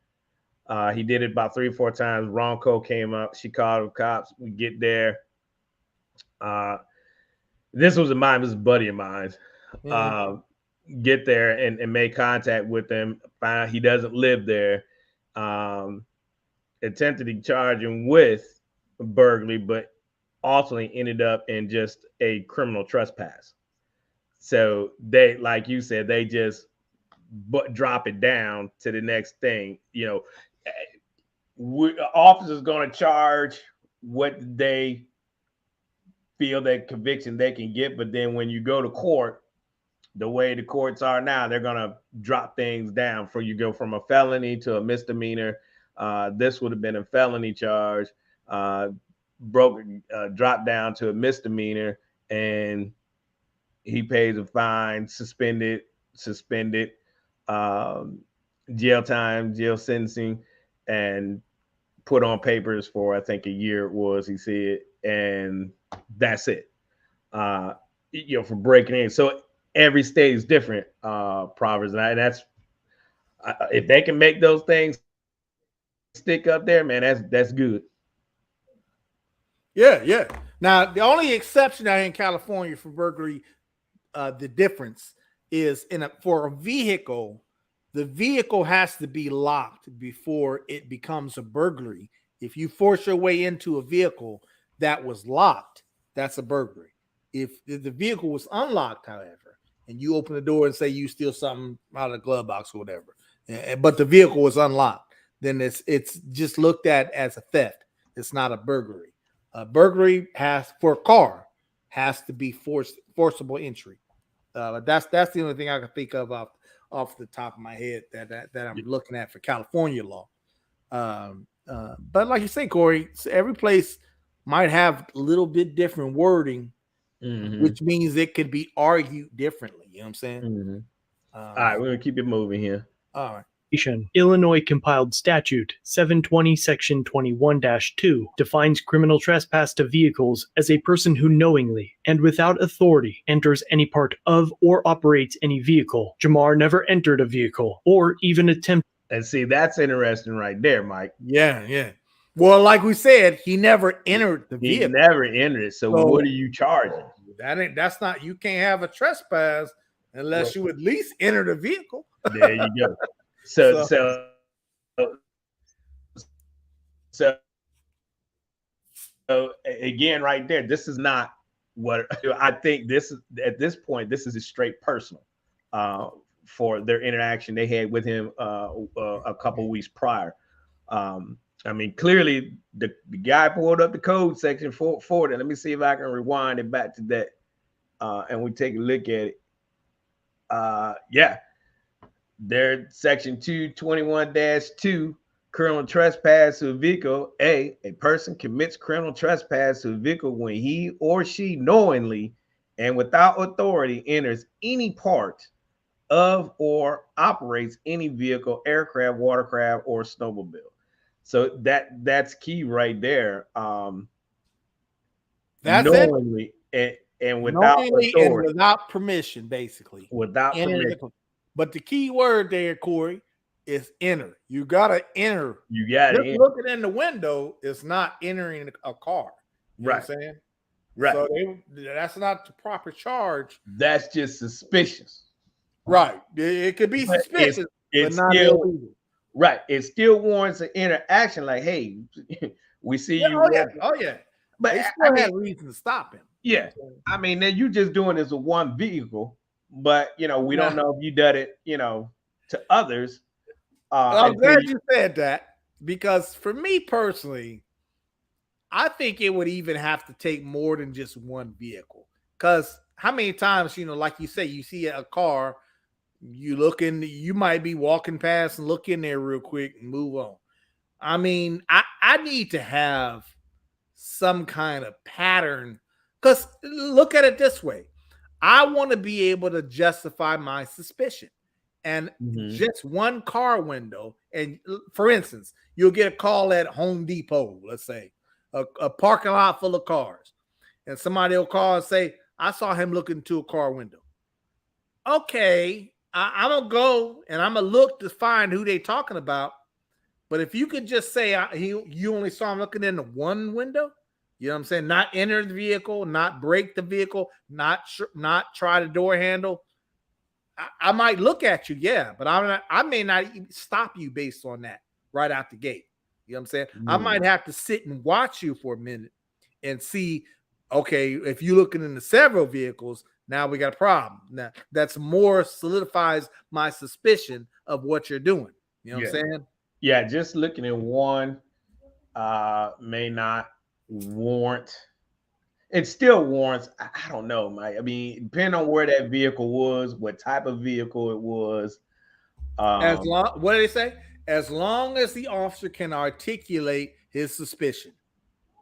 He did it about 3 or 4 times. Wrong code came up. She called the cops. We get there. This was this buddy of mine. Get there and make contact with him. Find out he doesn't live there. Attempted to charge him with burglary, but ultimately ended up in just a criminal trespass. So they, like you said, they just drop it down to the next thing. Officers going to charge what they feel that conviction they can get, but then when you go to court, the way the courts are now, they're going to drop things down for you go from a felony to a misdemeanor. This would have been a felony charge, dropped down to a misdemeanor, and he pays a fine, suspended, jail time, jail sentencing, and put on papers for, I think, a year it was, he said, and that's it. For breaking in. So every state is different, Proverbs, and that's if they can make those things stick up there, man, that's good. Yeah. Now, the only exception out in California for burglary, the difference is for a vehicle, the vehicle has to be locked before it becomes a burglary. If you force your way into a vehicle that was locked, that's a burglary. If the vehicle was unlocked, however, and you open the door and say you steal something out of the glove box or whatever, but the vehicle was unlocked, then it's just looked at as a theft. It's not a burglary. A burglary for a car has to be forcible entry. That's the only thing I can think of off the top of my head that I'm looking at for California law. But like you say, Corey, every place might have a little bit different wording, which means it could be argued differently. You know what I'm saying? All right, we're gonna keep it moving here. All right. Illinois compiled statute 720 section 21-2 defines criminal trespass to vehicles as a person who knowingly and without authority enters any part of or operates any vehicle. Jamar never entered a vehicle or even attempted. And see, that's interesting right there, Mike. Yeah. Well, like we said, he never entered the vehicle. He never entered it. So what are you charging? That's not, you can't have a trespass unless you at least enter the vehicle. There you go. So again, right there, this is not what I think. This is at this point, this is a straight personal for their interaction they had with him a couple of weeks prior. I mean, clearly the guy pulled up the code section for it. Let me see if I can rewind it back to that, and we take a look at it. Their section 221-2, criminal trespass to a vehicle. A person commits criminal trespass to a vehicle when he or she knowingly and without authority enters any part of or operates any vehicle, aircraft, watercraft, or snowmobile. So that's key right there. That's knowingly and without authority. And without permission, basically. Without permission. But the key word there, Corey, is enter. You gotta enter. You gotta enter. Looking in the window is not entering a car. You know what I'm saying? Right. So that's not the proper charge. That's just suspicious. Right. It could be suspicious, but not illegal. Right. It still warrants an interaction. Like, hey, we see you. Oh yeah. But they still had reason to stop him. Yeah. I mean, then you just doing this with one vehicle. But we don't know if you did it, to others. I'm glad you said that, because for me personally, I think it would even have to take more than just one vehicle. Because how many times, like you say, you see a car, you might be walking past and look in there real quick and move on. I mean, I need to have some kind of pattern, because look at it this way. I want to be able to justify my suspicion, and just one car window. And for instance, you'll get a call at Home Depot, let's say a parking lot full of cars, and somebody will call and say, I saw him look into a car window. Okay. I'm going to go and I'm going to look to find who they talking about. But if you could just say you only saw him looking in the one window, you know what I'm saying? Not enter the vehicle, not break the vehicle, not try the door handle. I might look at you, yeah, but I may not even stop you based on that right out the gate. You know what I'm saying? I might have to sit and watch you for a minute and see, okay, if you're looking into several vehicles, now we got a problem. Now that's more solidifies my suspicion of what you're doing. You know what I'm saying? Yeah, just looking at one may not warrant. It still warrants. I don't know, Mike. I mean, depending on where that vehicle was, what type of vehicle it was. As long, what do they say? As long as the officer can articulate his suspicion,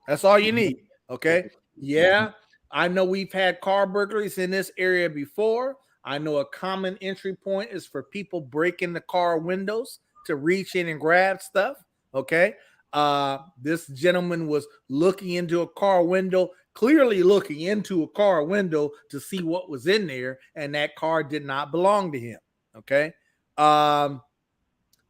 that's all you need. Okay. Yeah, I know we've had car burglaries in this area before. I know a common entry point is for people breaking the car windows to reach in and grab stuff. Okay. This gentleman was looking into a car window, clearly looking into a car window to see what was in there, and that car did not belong to him. Okay.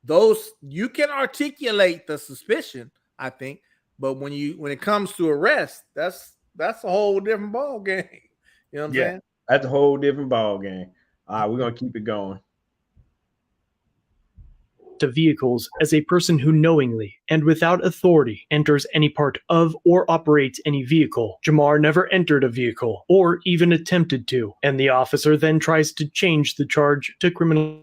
Those you can articulate the suspicion, I think, but when it comes to arrest, that's a whole different ball game. You know what I'm saying? That's a whole different ball game. All right, we're gonna keep it going. To vehicles as a person who knowingly and without authority enters any part of or operates any vehicle. Jamar never entered a vehicle or even attempted to, and the officer then tries to change the charge to criminal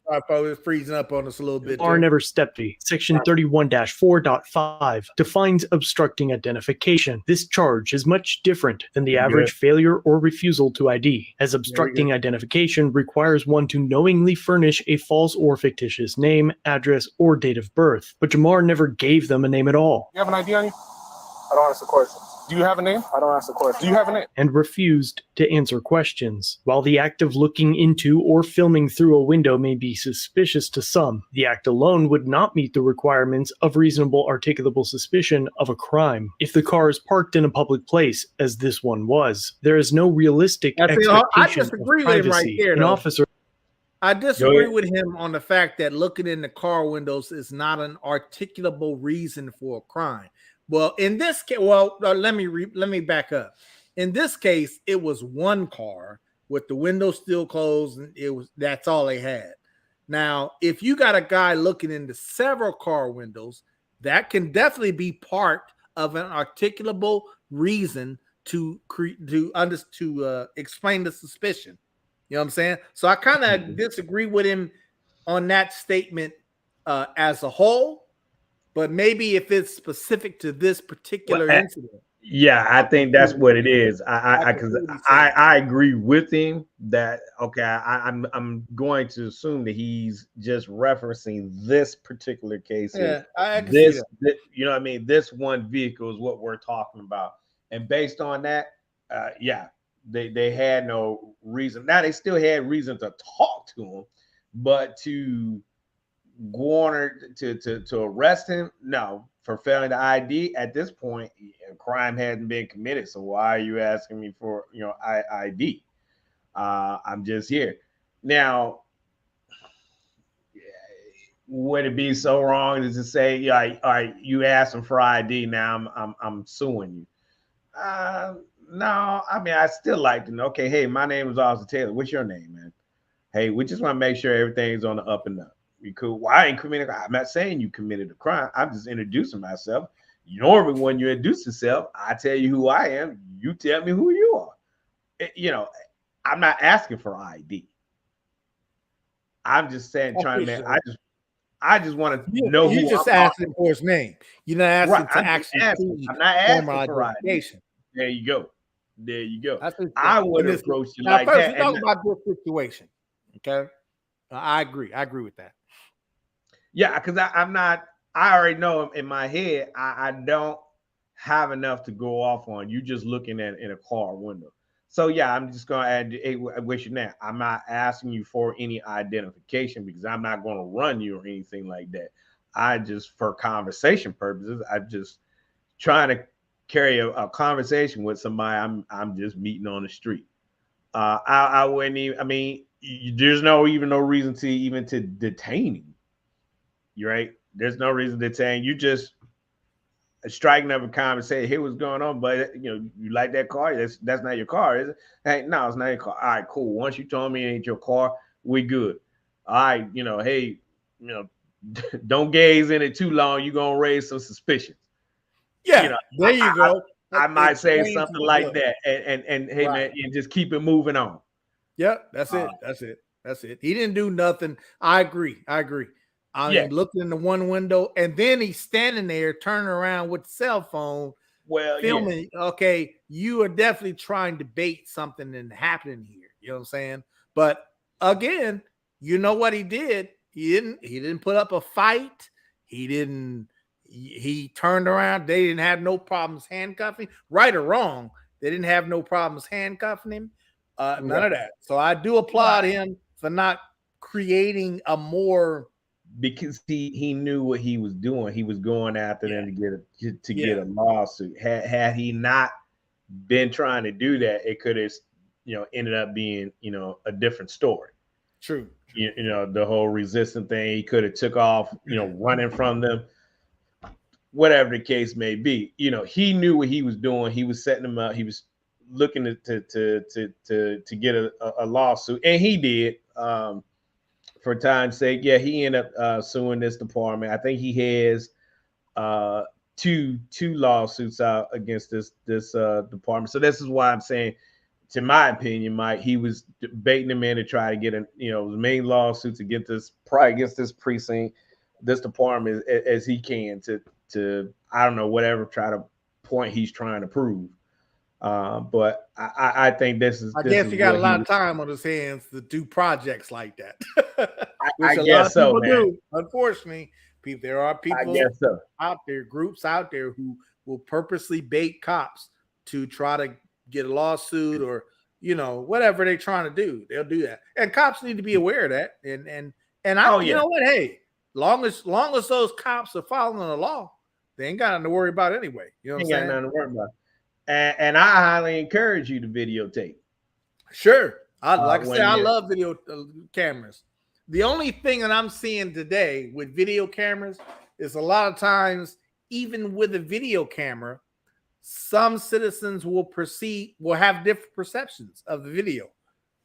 I probably freezing up on us a little bit. Jamar never stepped. Section 31-4.5 defines obstructing identification. This charge is much different than the average failure or refusal to ID, as obstructing identification requires one to knowingly furnish a false or fictitious name, address, or date of birth. But Jamar never gave them a name at all. You have an ID on you? I don't answer questions. Do you have a name? I don't answer questions. Do you have a name? And refused to answer questions. While the act of looking into or filming through a window may be suspicious to some, the act alone would not meet the requirements of reasonable articulable suspicion of a crime. If the car is parked in a public place, as this one was, there is no realistic expectation I disagree of with him privacy. right there, An officer. I disagree with him on the fact that looking in the car windows is not an articulable reason for a crime. Well, in this case, let me back up. In this case, it was one car with the windows still closed, and that's all they had. Now, if you got a guy looking into several car windows, that can definitely be part of an articulable reason to explain the suspicion. You know what I'm saying? So I kind of disagree with him on that statement as a whole. But maybe if it's specific to this particular incident. Yeah, I think that's what it is. I agree with him that I'm going to assume that he's just referencing this particular case. Yeah, this you know what I mean? This one vehicle is what we're talking about. And based on that, they had no reason. Now they still had reason to talk to him, but to go on to arrest him, no, for failing to ID at this point, a crime hadn't been committed. So why are you asking me for ID? I'm just here. Now, would it be so wrong to say, all right, you asked him for ID, now I'm suing you? No, I mean, I still like to know, okay, hey, my name is Officer Taylor. What's your name, man? Hey, we just want to make sure everything's on the up and up. Well, I ain't committed. I'm not saying you committed a crime. I'm just introducing myself. Normally, when you introduce yourself, I tell you who I am. You tell me who you are. I'm not asking for ID. I'm just saying, I just want to know who. You just asking for his name. You're not asking to actually. I'm not asking for identification. There you go. I would approach you like that. Let's talk about this situation. Okay, I agree with that. Yeah, because I already know in my head, I don't have enough to go off on. You just looking at in a car window. So yeah, I'm just gonna add, hey, what's your name? I'm not asking you for any identification because I'm not gonna run you or anything like that. I just, for conversation purposes, I'm just trying to carry a conversation with somebody I'm just meeting on the street. I wouldn't even. I mean, there's no reason to detain him. You're right. There's no reason to detain you. Just striking up a comment, say, "Hey, what's going on?" But you like that car? That's not your car, is it? Hey, no, it's not your car. All right, cool. Once you told me it ain't your car, we good. All right, hey, don't gaze in it too long. You're gonna raise some suspicions. Yeah, there you go. I might say Explain something to like the- that, and hey, Right. man, and just keep it moving on. Yep, that's it. That's it. He didn't do nothing. I agree. I mean, looking in the one window, and then he's standing there, turning around with the cell phone, filming. Yeah. Okay, you are definitely trying to bait something and happening here. You know what I'm saying? But again, you know what he did? He didn't put up a fight. He turned around. They didn't have no problems handcuffing. Right or wrong, they didn't have no problems handcuffing him. None of that. So I do applaud him for not creating a more, because he knew what he was doing. He was going after them to get a lawsuit. Had he not been trying to do that, it could have ended up being a different story. True. The whole resistant thing. He could have took off, running from them. Whatever the case may be, he knew what he was doing. He was setting them up. He was looking to get a lawsuit, and he did. For time's sake, he ended up suing this department. I think he has two lawsuits out against this department. So this is why I'm saying, to my opinion, Mike, he was baiting them in to try to get the main lawsuits against this precinct, this department as he can to I don't know, whatever try to point he's trying to prove. But I think this is. I guess he got a lot of time on his hands to do projects like that. I guess so, man. Do. Unfortunately, there are people out there, groups out there who will purposely bait cops to try to get a lawsuit or whatever they're trying to do. They'll do that, and cops need to be aware of that. And you know what? Hey, long as those cops are following the law, they ain't got nothing to worry about anyway. You know what I'm saying? Nothing to worry about. And I highly encourage you to videotape. Sure. I love video cameras. The only thing that I'm seeing today with video cameras is a lot of times, even with a video camera, some citizens will have different perceptions of the video.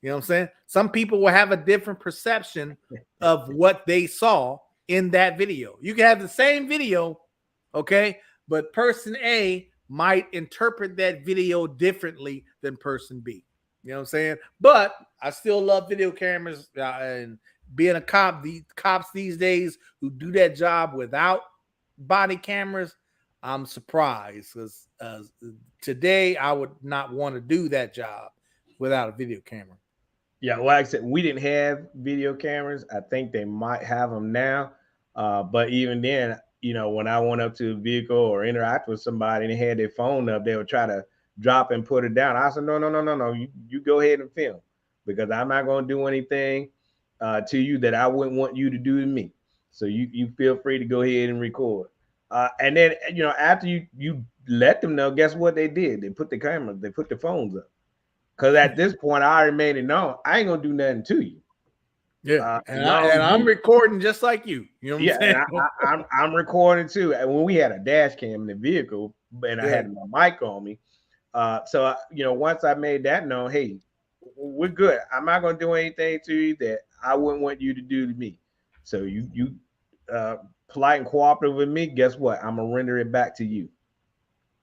You know what I'm saying? Some people will have a different perception of what they saw in that video. You can have the same video, okay, but person A might interpret that video differently than person B. You know what I'm saying? But I still love video cameras, and being a cop, the cops these days who do that job without body cameras, I'm surprised, because today I would not want to do that job without a video camera. Yeah, well, like I said, we didn't have video cameras. I think they might have them now. But even then, when I went up to a vehicle or interact with somebody and they had their phone up, they would try to drop and put it down. I said, no. You go ahead and film, because I'm not going to do anything to you that I wouldn't want you to do to me. So you feel free to go ahead and record. And then, after you let them know, guess what they did? They put the phones up. Because at this point, I already made it known, I ain't going to do nothing to you. Yeah, and I'm recording just like you. You know what I'm saying? I'm recording too. And when we had a dash cam in the vehicle, and I had my mic on me, so once I made that known, hey, we're good. I'm not going to do anything to you that I wouldn't want you to do to me. So you polite and cooperative with me. Guess what? I'm gonna render it back to you.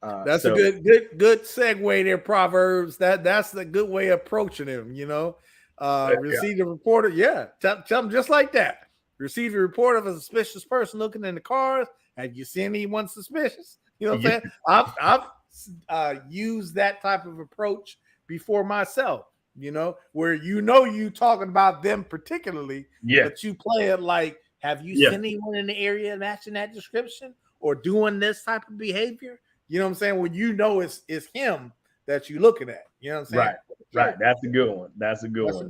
That's a good segue there, Proverbs. That's a good way of approaching him. Receive the report of, tell them just like that. Receive a report of a suspicious person looking in the cars. Have you seen anyone suspicious? You know what I'm saying? I've used that type of approach before myself. Where you talking about them particularly, but you play it like, have you seen anyone in the area matching that description or doing this type of behavior? You know what I'm saying? When it's him that you're looking at. You know what I'm saying? Right. That's a good one. That's a good one.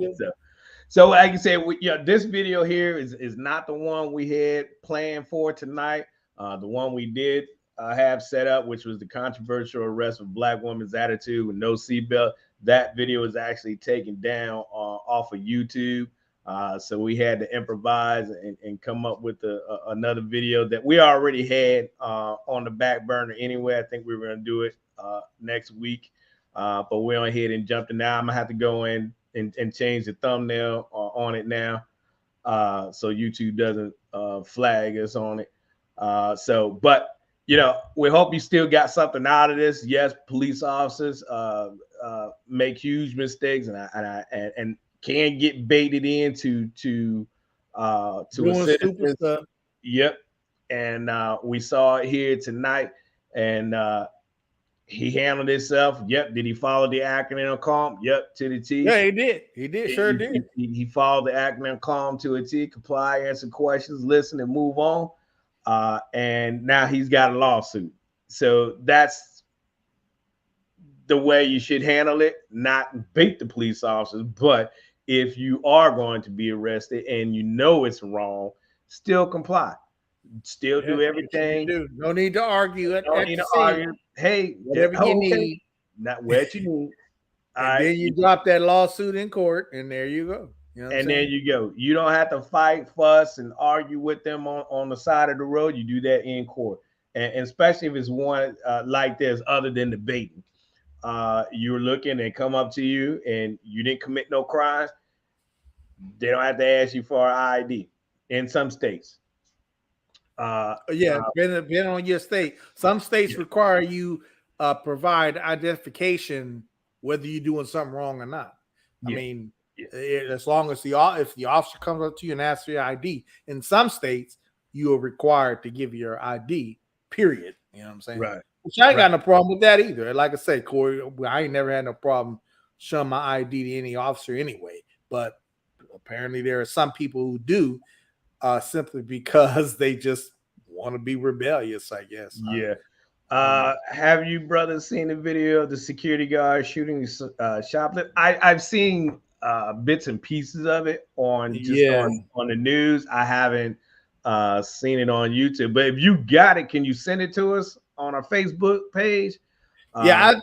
So like I said, this video here is not the one we had planned for tonight. The one we did have set up, which was the controversial arrest of Black woman's attitude with no seatbelt. that video was actually taken down off of YouTube. So we had to improvise and come up with another video that we already had on the back burner anyway. I think we were going to do it next week, but we went ahead and jumped in. Now I'm going to have to go in and change the thumbnail on it now, so YouTube doesn't flag us on it. But we hope you still got something out of this. Yes, police officers make huge mistakes and can get baited into a citizen. Yep. And we saw it here tonight, and he handled himself. Yep. Did he follow the acronym CALM? Yep, to the T. Yeah, he did. He did. Sure did. He followed the acronym CALM to a T. Comply, answer questions, listen, and move on. And now he's got a lawsuit. So that's the way you should handle it. Not bait the police officers, but if you are going to be arrested and you know it's wrong, still comply. Still do everything. No need to argue. Don't need to argue. Hey, whatever you need. Not what you need. And then you drop that lawsuit in court, and there you go. And there you go. You don't have to fight, fuss, and argue with them on the side of the road. You do that in court. And especially if it's one like this, other than debating. You're looking and come up to you and you didn't commit no crimes, they don't have to ask you for an ID in some states. Depending on your state. Some states require you provide identification whether you're doing something wrong or not. I mean, as long as if the officer comes up to you and asks for your ID, in some states you are required to give your ID, period. You know what I'm saying? Right. Which I ain't got no problem with that either. Like I said, Corey, I ain't never had no problem showing my ID to any officer anyway. But apparently there are some people who do simply because they just want to be rebellious, I guess. Yeah. Have you brothers seen the video of the security guard shooting shoplift? I've seen bits and pieces of it on the news. I haven't seen it on YouTube, but if you got it, can you send it to us on our Facebook page? I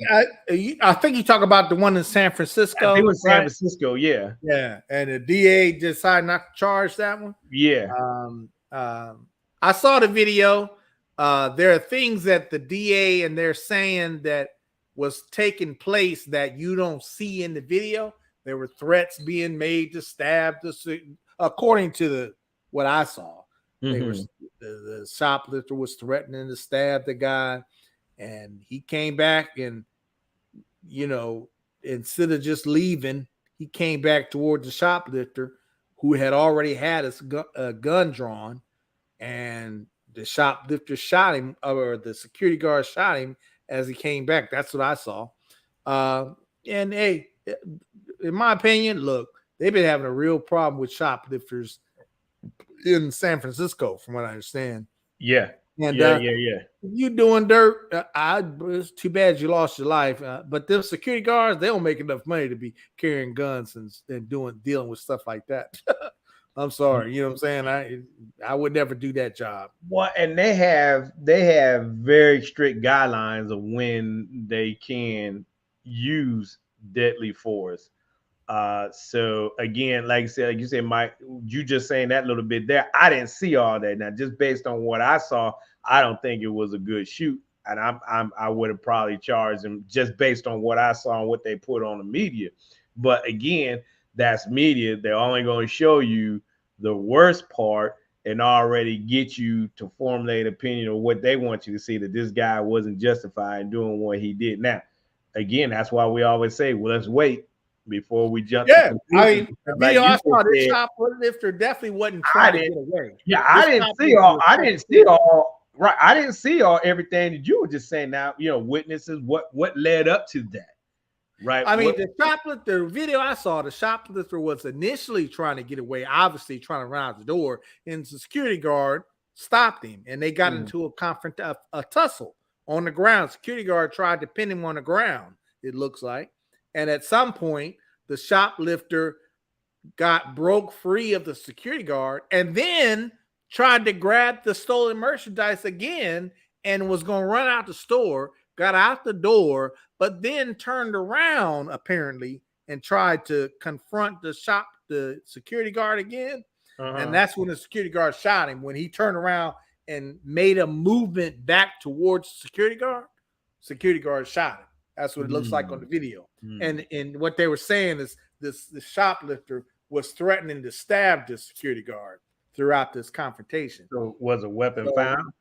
think you talk about the one in San Francisco. I think it was San Francisco, yeah. Yeah, and the DA decided not to charge that one. Yeah. I saw the video. There are things that the DA and they're saying that was taking place that you don't see in the video. There were threats being made to stab according to what I saw. The shoplifter was threatening to stab the guy, and he came back and, instead of just leaving, he came back toward the shoplifter who had already had his gun drawn, and the shoplifter shot him, or the security guard shot him as he came back. That's what I saw. And hey, in my opinion, look, they've been having a real problem with shoplifters in San Francisco, from what I understand. Yeah. And you doing dirt, it's too bad you lost your life. But them security guards, they don't make enough money to be carrying guns and dealing with stuff like that. I'm sorry, you know what I'm saying? I would never do that job. Well, and they have very strict guidelines of when they can use deadly force. So again, like you said, Mike, you just saying that little bit there. I didn't see all that. Now, just based on what I saw, I don't think it was a good shoot, and I would have probably charged him just based on what I saw and what they put on the media. But again, that's media. They're only going to show you the worst part and already get you to formulate an opinion of what they want you to see, that this guy wasn't justified in doing what he did. Now, again, that's why we always say, well, let's wait before we jump. Yeah, I saw this shoplifter definitely wasn't trying to get away. Yeah, I didn't see everything that you were just saying. Now, witnesses, what led up to that. Right. I mean, the video I saw, the shoplifter was initially trying to get away, obviously trying to run out the door, and the security guard stopped him, and they got into a tussle on the ground. Security guard tried to pin him on the ground, it looks like. And at some point, the shoplifter broke free of the security guard and then tried to grab the stolen merchandise again and was going to run out the store, got out the door, but then turned around apparently and tried to confront the security guard again. And that's when the security guard shot him. When he turned around and made a movement back towards the security guard shot him. That's what it looks like on the video. And what they were saying is the shoplifter was threatening to stab the security guard throughout this confrontation. So was a weapon found?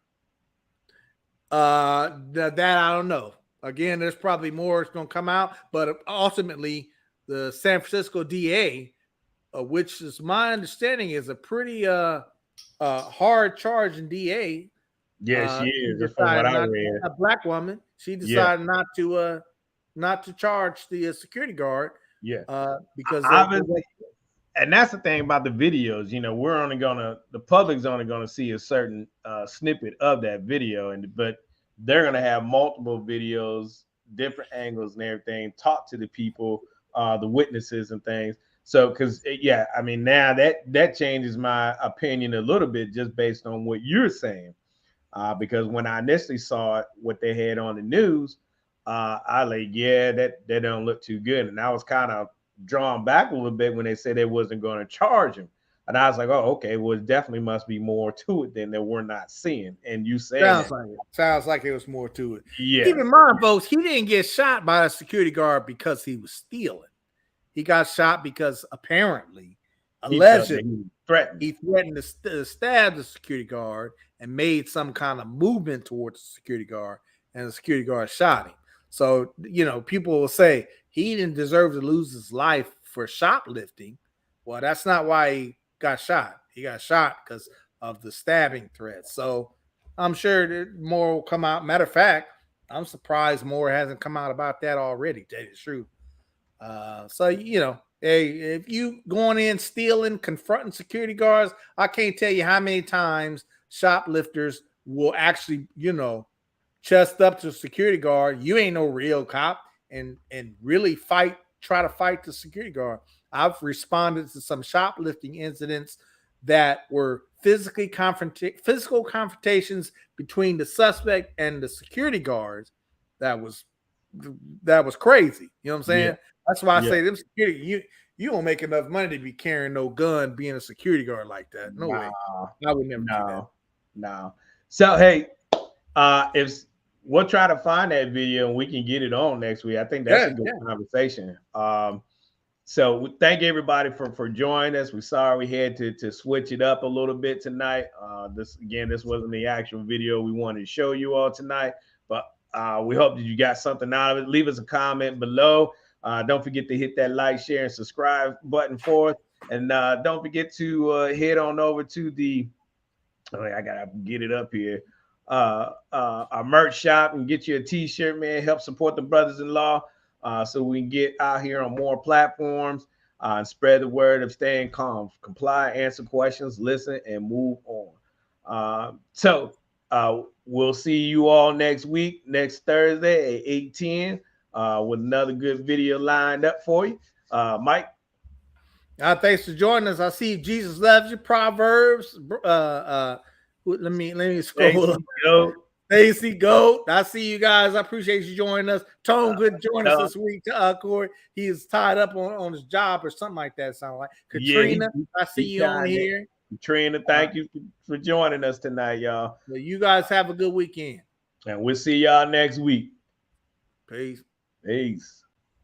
That I don't know. Again, there's probably more that's going to come out, but ultimately the San Francisco DA, which is my understanding is a pretty hard charging DA. Yes, she is. From what I read, a black woman. She decided not to charge the security guard. Yeah, because and that's the thing about the videos. You know, the public's only gonna see a certain snippet of that video, but they're gonna have multiple videos, different angles and everything, talk to the people, the witnesses and things. So, because I mean, now that changes my opinion a little bit just based on what you're saying. Because when I initially saw what they had on the news, I like, that don't look too good. And I was kind of drawn back a little bit when they said they wasn't going to charge him. And I was like, oh, okay, well, it definitely must be more to it than that we're not seeing. And you say sounds like there was more to it. Yeah. Keep in mind, folks, he didn't get shot by a security guard because he was stealing. He got shot because allegedly, he threatened to stab the security guard and made some kind of movement towards the security guard, and the security guard shot him. So, people will say he didn't deserve to lose his life for shoplifting. Well, that's not why he got shot. He got shot because of the stabbing threat. So I'm sure that more will come out. Matter of fact, I'm surprised more hasn't come out about that already, to tell you the truth. Hey, if you going in stealing, confronting security guards, I can't tell you how many times shoplifters will actually, chest up to a security guard. You ain't no real cop, and really try to fight the security guard. I've responded to some shoplifting incidents that were physical confrontations between the suspect and the security guards. That was crazy. You know what I'm saying? Yeah. That's why I say them security, you don't make enough money to be carrying no gun, being a security guard like that. No way. I would never do that. No. So hey, if we'll try to find that video and we can get it on next week. I think that's a good conversation. So thank everybody for joining us. We're sorry we had to switch it up a little bit tonight. This wasn't the actual video we wanted to show you all tonight, but we hope that you got something out of it. Leave us a comment below. Don't forget to hit that like, share, and subscribe button for us. And don't forget to head on over to I gotta get it up here. Our merch shop and get you a t-shirt, man. Help support the Brothas-in-law so we can get out here on more platforms and spread the word of staying calm, comply, answer questions, listen, and move on. So we'll see you all next week, next Thursday at 8:10 with another good video lined up for you. Mike? Thanks for joining us. I see Jesus loves you. Proverbs. Let me scroll up. Stacy Goat. I see you guys. I appreciate you joining us. Tone good join us this week. Corey, he is tied up on his job or something like that. Sound like Katrina. I see you on here. Katrina, thank you for joining us tonight, y'all. Well, you guys have a good weekend. And we'll see y'all next week. Peace. Peace.